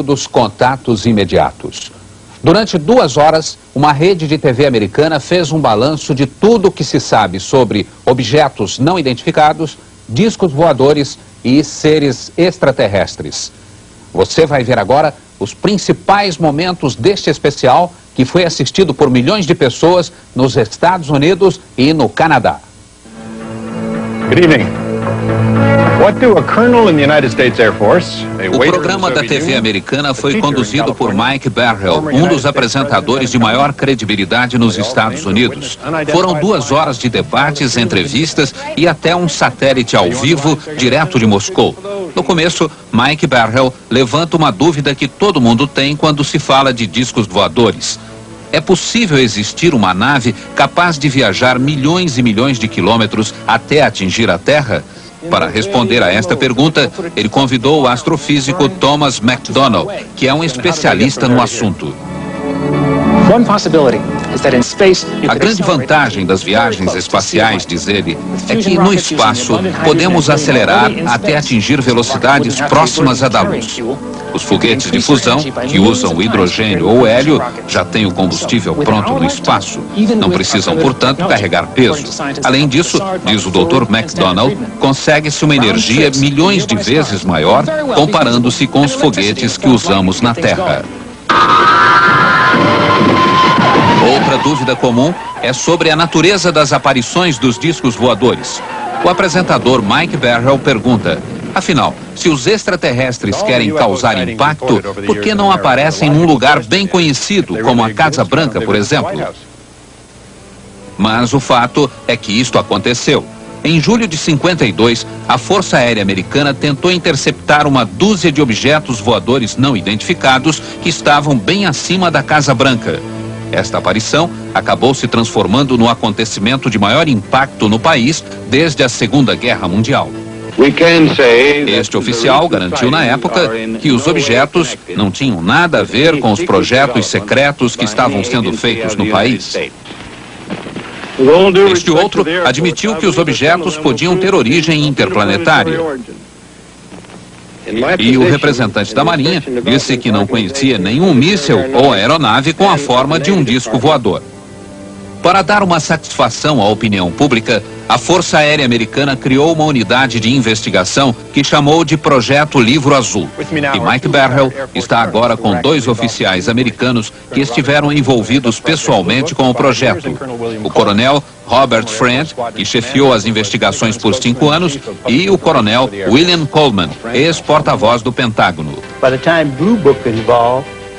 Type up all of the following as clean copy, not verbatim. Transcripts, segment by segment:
dos contatos imediatos. Durante 2 horas, uma rede de TV americana fez um balanço de tudo o que se sabe sobre objetos não identificados, discos voadores e seres extraterrestres. Você vai ver agora os principais momentos deste especial que foi assistido por milhões de pessoas nos Estados Unidos e no Canadá. Good evening. What do a colonel in the United States Air Force, O programa da TV americana foi conduzido por Mike Barrell, um dos apresentadores de maior credibilidade nos Estados Unidos. Foram 2 horas de debates, entrevistas e até um satélite ao vivo direto de Moscou. No começo, Mike Barrell levanta uma dúvida que todo mundo tem quando se fala de discos voadores. É possível existir uma nave capaz de viajar milhões e milhões de quilômetros até atingir a Terra? Para responder a esta pergunta, ele convidou o astrofísico Thomas McDonald, que é um especialista no assunto. A grande vantagem das viagens espaciais, diz ele, é que no espaço podemos acelerar até atingir velocidades próximas à da luz. Os foguetes de fusão, que usam hidrogênio ou hélio, já têm o combustível pronto no espaço. Não precisam, portanto, carregar peso. Além disso, diz o Dr. McDonald, consegue-se uma energia milhões de vezes maior comparando-se com os foguetes que usamos na Terra. Outra dúvida comum é sobre a natureza das aparições dos discos voadores. O apresentador Mike Barrell pergunta: afinal, se os extraterrestres querem causar impacto, por que não aparecem num lugar bem conhecido, como a Casa Branca, por exemplo? Mas o fato é que isto aconteceu. Em julho de 52, a Força Aérea Americana tentou interceptar uma dúzia de objetos voadores não identificados que estavam bem acima da Casa Branca. Esta aparição acabou se transformando no acontecimento de maior impacto no país desde a Segunda Guerra Mundial. Este oficial garantiu na época que os objetos não tinham nada a ver com os projetos secretos que estavam sendo feitos no país. Este outro admitiu que os objetos podiam ter origem interplanetária. E o representante da Marinha disse que não conhecia nenhum míssil ou aeronave com a forma de um disco voador. Para dar uma satisfação à opinião pública, a Força Aérea Americana criou uma unidade de investigação que chamou de Projeto Livro Azul. E Mike Barrell está agora com 2 oficiais americanos que estiveram envolvidos pessoalmente com o projeto. O coronel Robert Friend, que chefiou as investigações por 5 anos, e o coronel William Coleman, ex-porta-voz do Pentágono.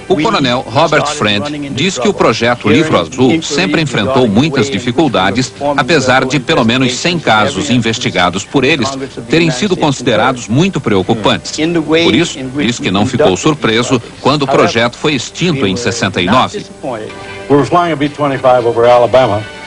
O coronel Robert Friend diz que o projeto Livro Azul sempre enfrentou muitas dificuldades, apesar de pelo menos 100 casos investigados por eles terem sido considerados muito preocupantes. Por isso, diz que não ficou surpreso quando o projeto foi extinto em 69.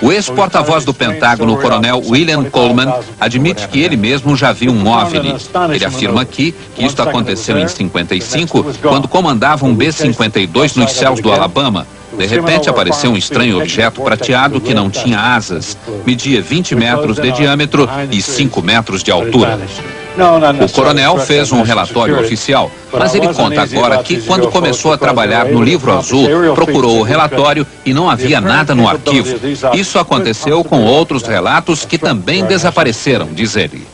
O ex-porta-voz do Pentágono, o coronel William Coleman, admite que ele mesmo já viu um OVNI. Ele afirma aqui que isto aconteceu em 55, quando comandava um B-52 nos céus do Alabama. De repente apareceu um estranho objeto prateado que não tinha asas, media 20 metros de diâmetro e 5 metros de altura. O coronel fez um relatório oficial, mas ele conta agora que quando começou a trabalhar no Livro Azul, procurou o relatório e não havia nada no arquivo. Isso aconteceu com outros relatos que também desapareceram, diz ele.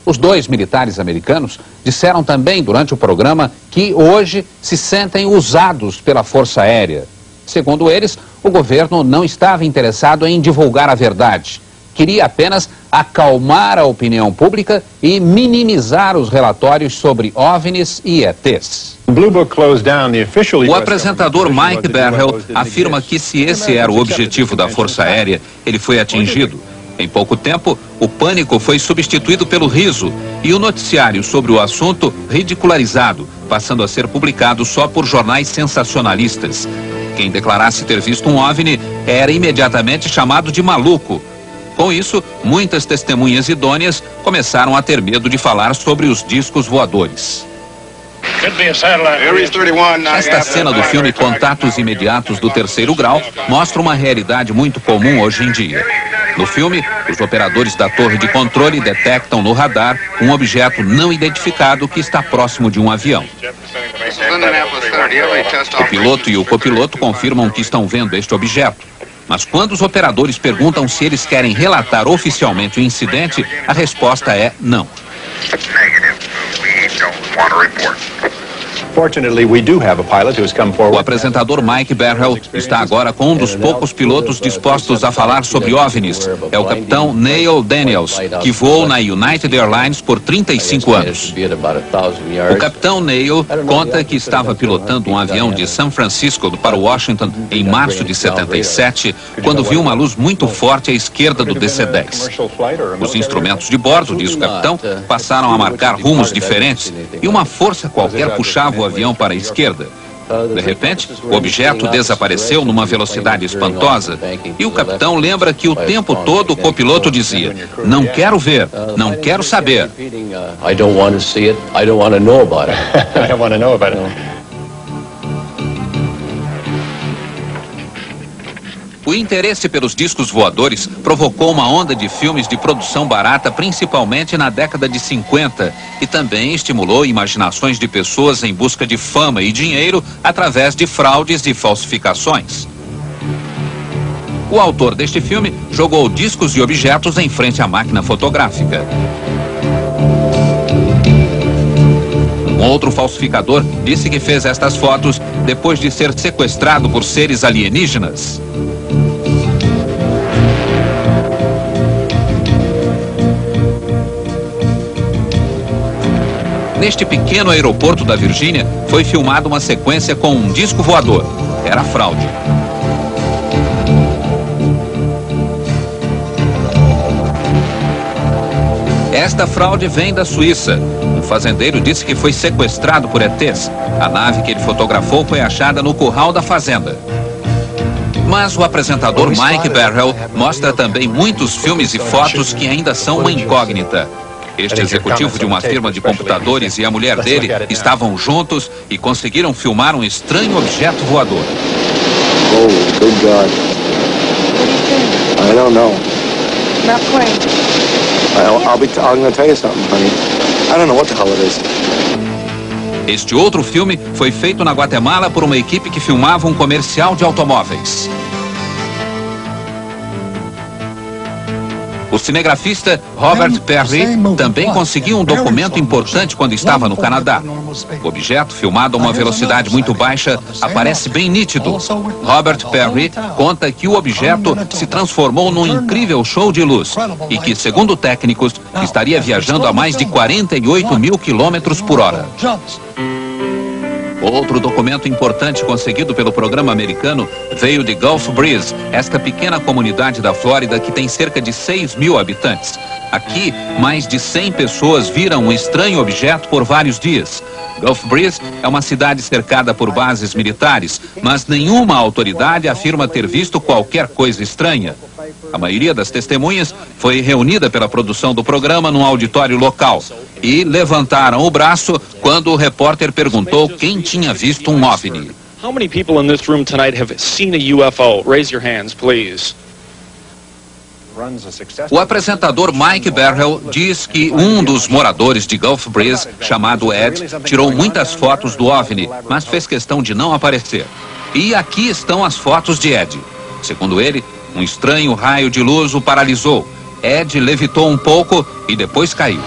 Os 2 militares americanos disseram também durante o programa que hoje se sentem usados pela Força Aérea. Segundo eles, o governo não estava interessado em divulgar a verdade. Queria apenas acalmar a opinião pública e minimizar os relatórios sobre OVNIs e ETs. O apresentador Mike Barrell afirma que se esse era o objetivo da Força Aérea, ele foi atingido. Em pouco tempo, o pânico foi substituído pelo riso e o noticiário sobre o assunto ridicularizado, passando a ser publicado só por jornais sensacionalistas. Quem declarasse ter visto um OVNI era imediatamente chamado de maluco. Com isso, muitas testemunhas idôneas começaram a ter medo de falar sobre os discos voadores. Esta cena do filme Contatos Imediatos do Terceiro Grau mostra uma realidade muito comum hoje em dia. No filme, os operadores da torre de controle detectam no radar um objeto não identificado que está próximo de um avião. O piloto e o copiloto confirmam que estão vendo este objeto. Mas quando os operadores perguntam se eles querem relatar oficialmente o incidente, a resposta é não. O apresentador Mike Barrell está agora com um dos poucos pilotos dispostos a falar sobre OVNIs. É o capitão Neil Daniels, que voou na United Airlines por 35 anos. O capitão Neil conta que estava pilotando um avião de São Francisco para Washington em março de 77, quando viu uma luz muito forte à esquerda do DC-10. Os instrumentos de bordo, diz o capitão, passaram a marcar rumos diferentes e uma força qualquer puxava o avião para a esquerda. De repente, o objeto desapareceu numa velocidade espantosa e o capitão lembra que o tempo todo o copiloto dizia: "Não quero ver, não quero saber." O interesse pelos discos voadores provocou uma onda de filmes de produção barata, principalmente na década de 50, e também estimulou imaginações de pessoas em busca de fama e dinheiro através de fraudes e falsificações. O autor deste filme jogou discos e objetos em frente à máquina fotográfica. Um outro falsificador disse que fez estas fotos depois de ser sequestrado por seres alienígenas. Neste pequeno aeroporto da Virgínia, foi filmada uma sequência com um disco voador. Era fraude. Esta fraude vem da Suíça. Um fazendeiro disse que foi sequestrado por ETs. A nave que ele fotografou foi achada no curral da fazenda. Mas o apresentador Mike Barrell mostra também muitos filmes e fotos que ainda são uma incógnita. Este executivo de uma firma de computadores e a mulher dele estavam juntos e conseguiram filmar um estranho objeto voador. Oh, good God. I don't know. Not playing. I'm going to tell you something, honey. I don't know what the hell it is. Este outro filme foi feito na Guatemala por uma equipe que filmava um comercial de automóveis. O cinegrafista Robert Perry também conseguiu um documento importante quando estava no Canadá. O objeto, filmado a uma velocidade muito baixa, aparece bem nítido. Robert Perry conta que o objeto se transformou num incrível show de luz e que, segundo técnicos, estaria viajando a mais de 48 mil quilômetros por hora. Outro documento importante conseguido pelo programa americano veio de Gulf Breeze, esta pequena comunidade da Flórida que tem cerca de 6 mil habitantes. Aqui, mais de 100 pessoas viram um estranho objeto por vários dias. Gulf Breeze é uma cidade cercada por bases militares, mas nenhuma autoridade afirma ter visto qualquer coisa estranha. A maioria das testemunhas foi reunida pela produção do programa num auditório local e levantaram o braço quando o repórter perguntou quem tinha visto um OVNI. How many people in this room tonight have seen a UFO? Raise your hands, please. O apresentador Mike Barrell diz que um dos moradores de Gulf Breeze, chamado Ed, tirou muitas fotos do OVNI, mas fez questão de não aparecer. E aqui estão as fotos de Ed. Segundo ele, um estranho raio de luz o paralisou. Ed levitou um pouco e depois caiu.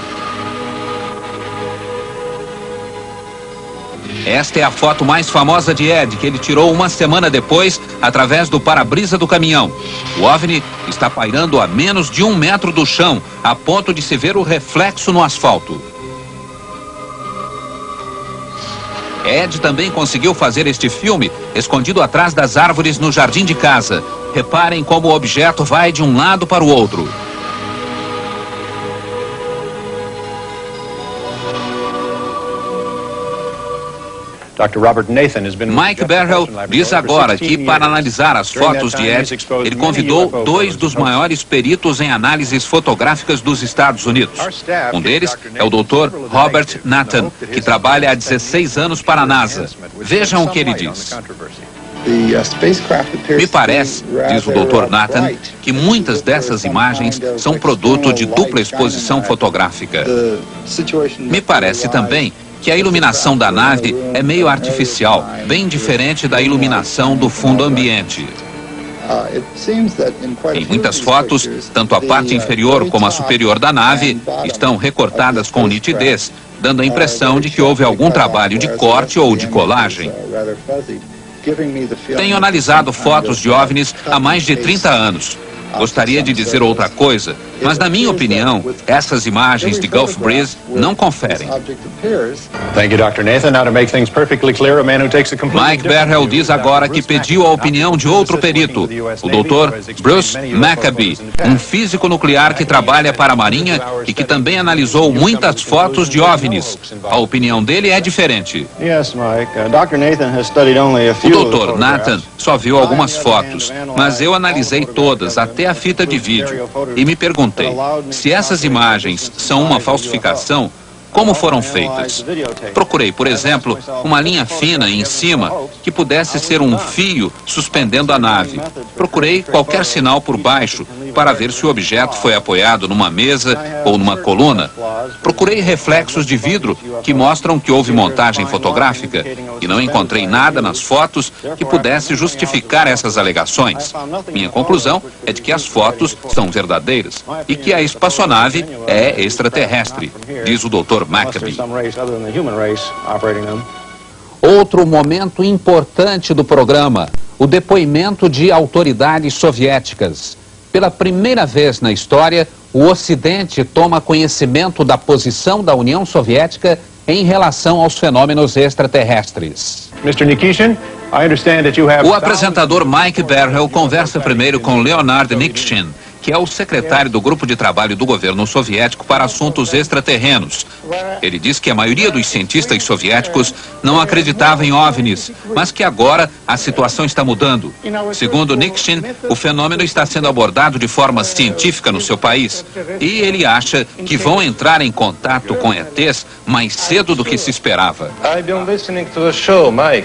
Esta é a foto mais famosa de Ed, que ele tirou uma semana depois, através do para-brisa do caminhão. O OVNI está pairando a menos de 1 metro do chão, a ponto de se ver o reflexo no asfalto. Ed também conseguiu fazer este filme, escondido atrás das árvores no jardim de casa. Reparem como o objeto vai de um lado para o outro. Mike Barrell diz agora que, para analisar as fotos de Ed, ele convidou 2 dos maiores peritos em análises fotográficas dos Estados Unidos. Um deles é o Dr. Robert Nathan, que trabalha há 16 anos para a NASA. Vejam o que ele diz. Me parece, diz o Dr. Nathan, que muitas dessas imagens são produto de dupla exposição fotográfica. Me parece também que a iluminação da nave é meio artificial, bem diferente da iluminação do fundo ambiente. Em muitas fotos, tanto a parte inferior como a superior da nave estão recortadas com nitidez, dando a impressão de que houve algum trabalho de corte ou de colagem. Tenho analisado fotos de OVNIs há mais de 30 anos. Gostaria de dizer outra coisa, mas na minha opinião, essas imagens de Gulf Breeze não conferem. Mike Berhel diz agora que pediu a opinião de outro perito, o Dr. Bruce Maccabee, um físico nuclear que trabalha para a Marinha e que também analisou muitas fotos de OVNIs. A opinião dele é diferente. O Dr. Nathan só viu algumas fotos, mas eu analisei todas, até a fita de vídeo, e me perguntei, se essas imagens são uma falsificação, como foram feitas? Procurei, por exemplo, uma linha fina em cima que pudesse ser um fio suspendendo a nave. Procurei qualquer sinal por baixo para ver se o objeto foi apoiado numa mesa ou numa coluna. Procurei reflexos de vidro que mostram que houve montagem fotográfica e não encontrei nada nas fotos que pudesse justificar essas alegações. Minha conclusão é de que as fotos são verdadeiras e que a espaçonave é extraterrestre, diz o Dr. Maccabee. Outro momento importante do programa, o depoimento de autoridades soviéticas. Pela primeira vez na história, o Ocidente toma conhecimento da posição da União Soviética em relação aos fenômenos extraterrestres. O apresentador Mike Berhel conversa primeiro com Leonard Nikishin, que é o secretário do grupo de trabalho do governo soviético para assuntos extraterrenos. Ele diz que a maioria dos cientistas soviéticos não acreditava em OVNIs, mas que agora a situação está mudando. Segundo Nikishin, o fenômeno está sendo abordado de forma científica no seu país e ele acha que vão entrar em contato com ETs mais cedo do que se esperava.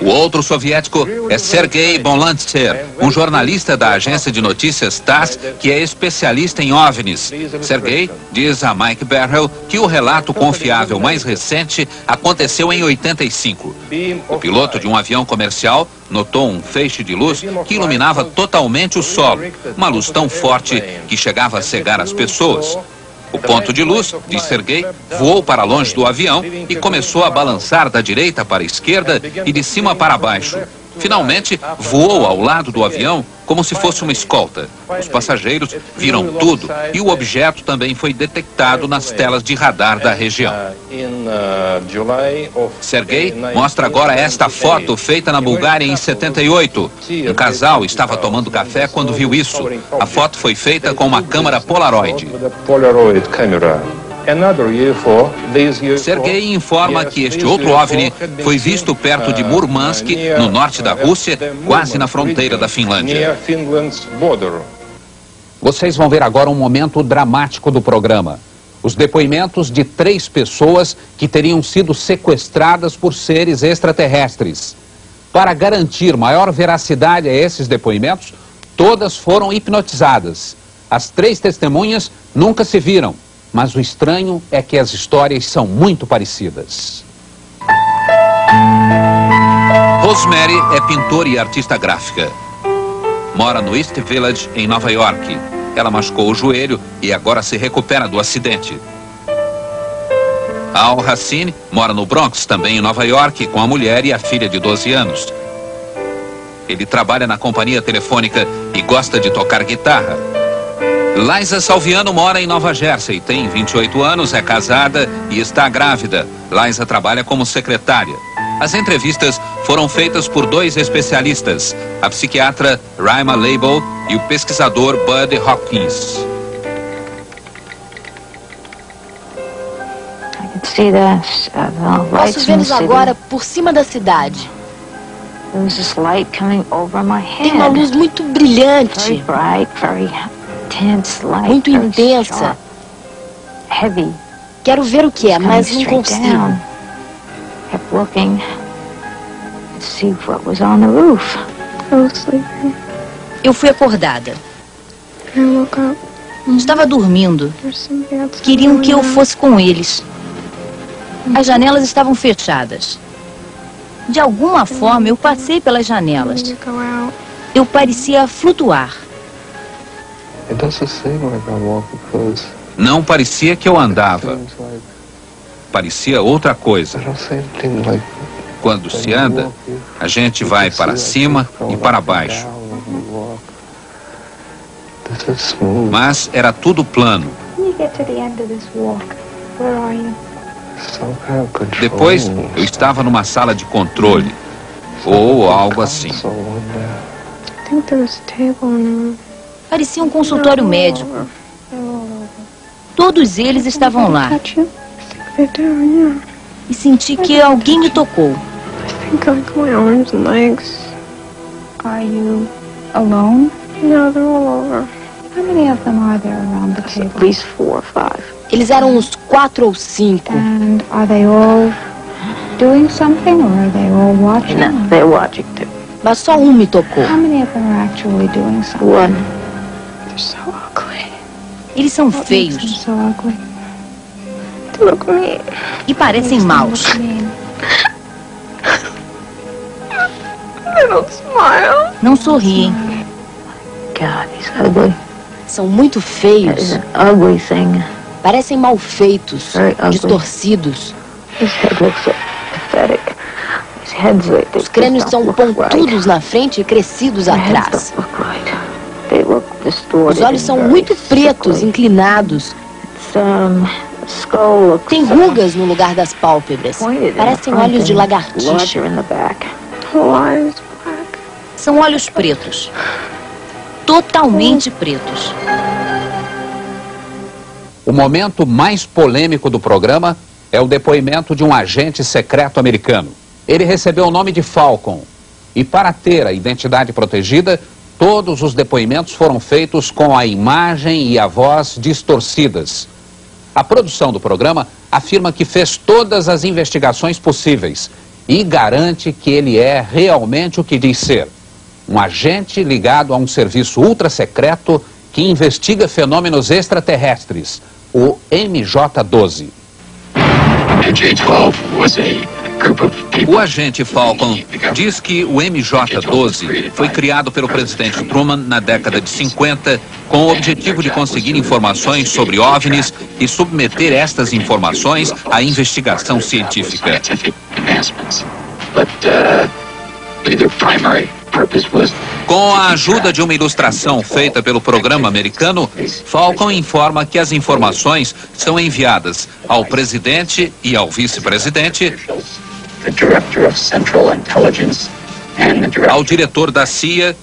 O outro soviético é Sergei Bonlantsev, um jornalista da agência de notícias TASS, que é especialista em OVNIs. Sergei diz a Mike Berhel que o relato confiável mais recente aconteceu em 85. O piloto de um avião comercial notou um feixe de luz que iluminava totalmente o solo, uma luz tão forte que chegava a cegar as pessoas. O ponto de luz, diz Sergei, voou para longe do avião e começou a balançar da direita para a esquerda e de cima para baixo. Finalmente, voou ao lado do avião como se fosse uma escolta. Os passageiros viram tudo e o objeto também foi detectado nas telas de radar da região. Sergei mostra agora esta foto feita na Bulgária em 78. Um casal estava tomando café quando viu isso. A foto foi feita com uma câmera Polaroid. Sergei informa que este outro OVNI foi visto perto de Murmansk, no norte da Rússia, quase na fronteira da Finlândia. Vocês vão ver agora um momento dramático do programa. Os depoimentos de 3 pessoas que teriam sido sequestradas por seres extraterrestres. Para garantir maior veracidade a esses depoimentos, todas foram hipnotizadas. As 3 testemunhas nunca se viram. Mas o estranho é que as histórias são muito parecidas. Rosemary é pintora e artista gráfica. Mora no East Village, em Nova York. Ela machucou o joelho e agora se recupera do acidente. Al Hassine mora no Bronx, também em Nova York, com a mulher e a filha de 12 anos. Ele trabalha na companhia telefônica e gosta de tocar guitarra. Liza Salviano mora em Nova Jersey, tem 28 anos, é casada e está grávida. Liza trabalha como secretária. As entrevistas foram feitas por 2 especialistas, a psiquiatra Raima Leibel e o pesquisador Bud Hopkins. Posso vê-los agora por cima da cidade. Tem uma luz muito brilhante, muito intensa. Quero ver o que é, mas não consigo. Eu fui acordada. Estava dormindo. Queriam que eu fosse com eles. As janelas estavam fechadas. De alguma forma, eu passei pelas janelas. Eu parecia flutuar. Não parecia que eu andava. Parecia outra coisa. Quando se anda, a gente vai para cima e para baixo. Mas era tudo plano. Depois, eu estava numa sala de controle, ou algo assim. Parecia um consultório médico. Todos eles estavam lá. E senti que alguém me tocou. Are you alone? No, they're all over. How many of them are there around the table? At least 4 or 5. Eles eram uns 4 ou 5. And are they all doing something or are they all watching? No, they're watching too. Mas só um me tocou. How many of them are actually doing something? One. They're so ugly. Eles são What makes them feios so ugly? They look mean. e parecem maus. They don't smile. Não sorriem. God, he's ugly. São muito feios. An ugly thing. Parecem mal feitos, Very ugly. distorcidos. His head looks so pathetic. His head's like Os crânios são pontudos na frente e crescidos atrás. Os olhos são muito pretos, inclinados. Tem rugas no lugar das pálpebras. Parecem olhos de lagartixa. São olhos pretos. Totalmente pretos. O momento mais polêmico do programa é o depoimento de um agente secreto americano. Ele recebeu o nome de Falcon. E para ter a identidade protegida, todos os depoimentos foram feitos com a imagem e a voz distorcidas. A produção do programa afirma que fez todas as investigações possíveis e garante que ele é realmente o que diz ser. Um agente ligado a um serviço ultra-secreto que investiga fenômenos extraterrestres, o MJ-12. O agente Falcon diz que o MJ-12 foi criado pelo presidente Truman na década de 50 com o objetivo de conseguir informações sobre OVNIs e submeter estas informações à investigação científica. Com a ajuda de uma ilustração feita pelo programa americano, Falcon informa que as informações são enviadas ao presidente e ao vice-presidente, ao diretor da CIA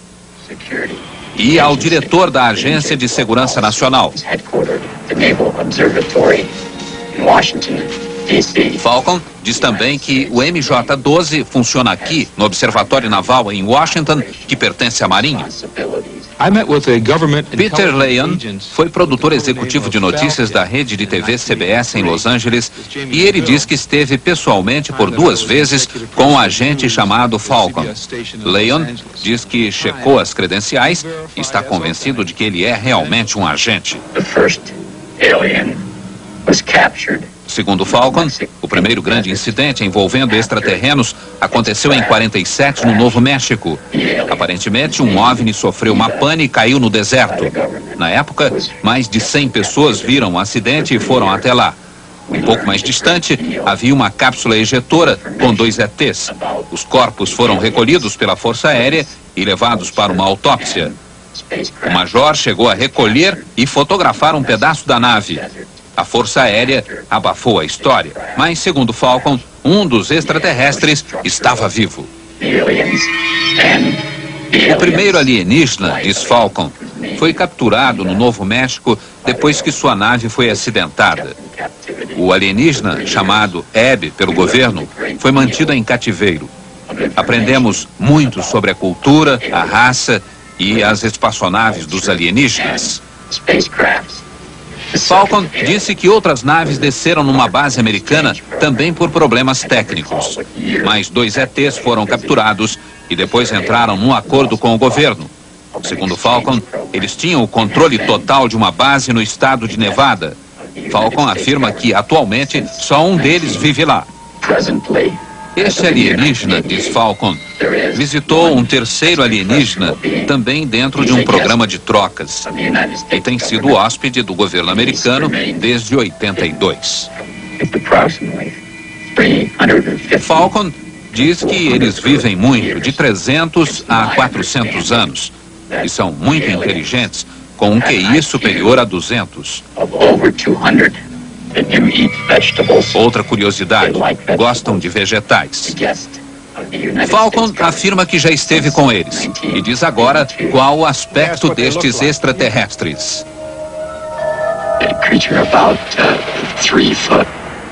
e ao diretor da Agência de Segurança Nacional. Falcon diz também que o MJ-12 funciona aqui, no Observatório Naval em Washington, que pertence à Marinha. Peter Leon foi produtor executivo de notícias da rede de TV CBS em Los Angeles e ele diz que esteve pessoalmente por 2 vezes com um agente chamado Falcon. Leon diz que checou as credenciais e está convencido de que ele é realmente um agente. Segundo Falcon, o primeiro grande incidente envolvendo extraterrenos aconteceu em 47 no Novo México. Aparentemente, um OVNI sofreu uma pane e caiu no deserto. Na época, mais de 100 pessoas viram o acidente e foram até lá. Um pouco mais distante, havia uma cápsula ejetora com 2 ETs. Os corpos foram recolhidos pela Força Aérea e levados para uma autópsia. O major chegou a recolher e fotografar um pedaço da nave. A Força Aérea abafou a história, mas, segundo Falcon, um dos extraterrestres estava vivo. O primeiro alienígena, diz Falcon, foi capturado no Novo México depois que sua nave foi acidentada. O alienígena, chamado Abby pelo governo, foi mantido em cativeiro. Aprendemos muito sobre a cultura, a raça e as espaçonaves dos alienígenas. Falcon disse que outras naves desceram numa base americana também por problemas técnicos. Mais 2 ETs foram capturados e depois entraram num acordo com o governo. Segundo Falcon, eles tinham o controle total de uma base no estado de Nevada. Falcon afirma que, atualmente, só um deles vive lá. Este alienígena, diz Falcon, visitou um terceiro alienígena também dentro de um programa de trocas e tem sido hóspede do governo americano desde 82. Falcon diz que eles vivem muito, de 300 a 400 anos, e são muito inteligentes, com um QI superior a 200. Outra curiosidade, gostam de vegetais. Falcon afirma que já esteve com eles e diz agora qual o aspecto destes extraterrestres.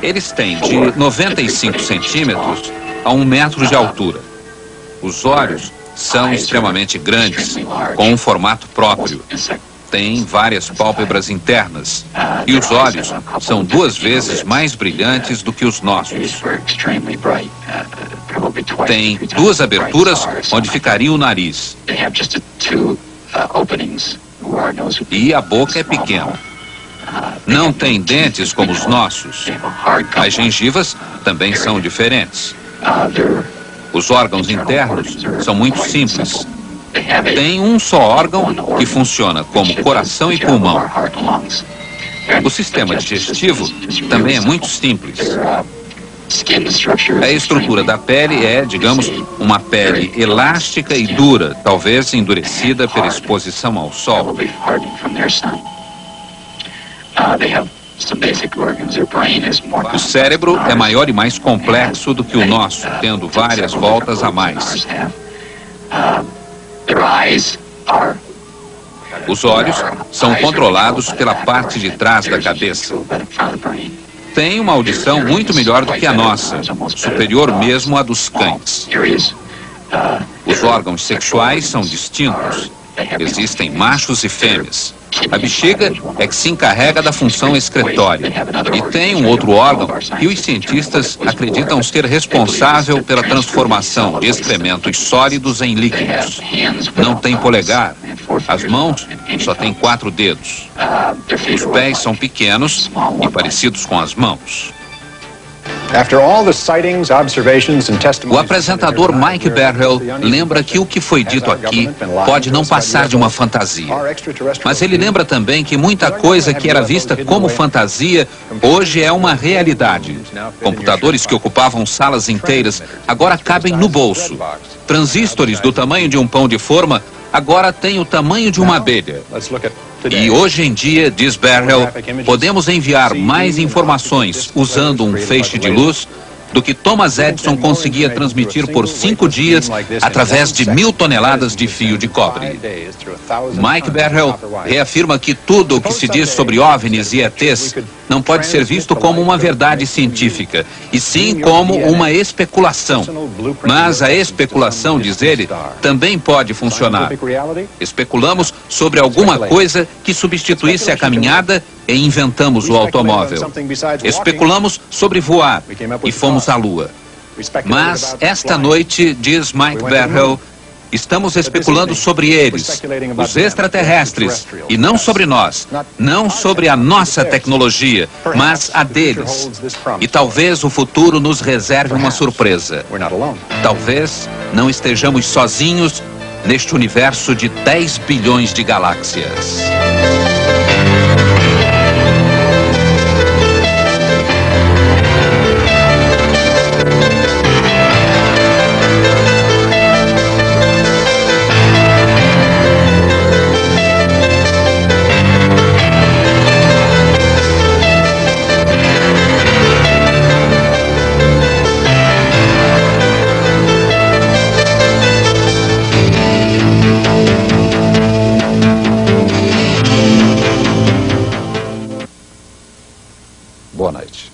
Eles têm de 95 centímetros a 1 metro de altura. Os olhos são extremamente grandes, com um formato próprio. Têm várias pálpebras internas e os olhos são 2 vezes mais brilhantes do que os nossos. Tem 2 aberturas onde ficaria o nariz. E a boca é pequena. Não tem dentes como os nossos. As gengivas também são diferentes. Os órgãos internos são muito simples. Tem um só órgão que funciona como coração e pulmão. O sistema digestivo também é muito simples. A estrutura da pele é, digamos, uma pele elástica e dura, talvez endurecida pela exposição ao sol. O cérebro é maior e mais complexo do que o nosso, tendo várias voltas a mais. Os olhos são controlados pela parte de trás da cabeça. Tem uma audição muito melhor do que a nossa, superior mesmo à dos cães. Os órgãos sexuais são distintos. Existem machos e fêmeas. A bexiga é que se encarrega da função excretória. E tem um outro órgão que os cientistas acreditam ser responsável pela transformação de excrementos sólidos em líquidos. Não tem polegar. As mãos só têm 4 dedos. Os pés são pequenos e parecidos com as mãos. O apresentador Mike Berhel lembra que o que foi dito aqui pode não passar de uma fantasia. Mas ele lembra também que muita coisa que era vista como fantasia hoje é uma realidade. Computadores que ocupavam salas inteiras agora cabem no bolso. Transistores do tamanho de um pão de forma agora têm o tamanho de uma abelha. E hoje em dia, diz Berhel, podemos enviar mais informações usando um feixe de luz do que Thomas Edison conseguia transmitir por 5 dias através de 1000 toneladas de fio de cobre. Mike Berhel reafirma que tudo o que se diz sobre OVNIs e ETs não pode ser visto como uma verdade científica, e sim como uma especulação. Mas a especulação, diz ele, também pode funcionar. Especulamos sobre alguma coisa que substituísse a caminhada e inventamos o automóvel. Especulamos sobre voar e fomos à Lua. Mas esta noite, diz Mike Berhel, estamos especulando sobre eles, os extraterrestres, e não sobre nós, não sobre a nossa tecnologia, mas a deles. E talvez o futuro nos reserve uma surpresa. Talvez não estejamos sozinhos neste universo de 10 bilhões de galáxias. Boa noite.